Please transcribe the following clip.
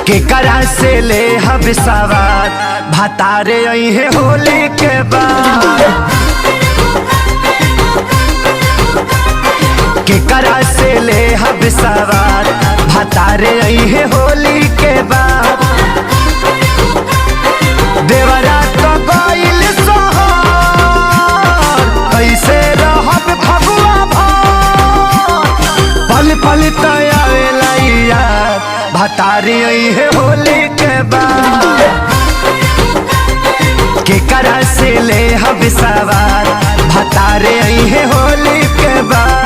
केकरा से ले हब सवार भतारे आई है होली के बाद। केकरा से ले हब सवार भतारे आई है होली के बाद। देवरा तो गइल सोहर कैसे रहब फगुआ भर पल पल तयावेला याद भतारे आई है होली के बाद। केकरा से ले हब सवार भतारे आई है होली के बाद।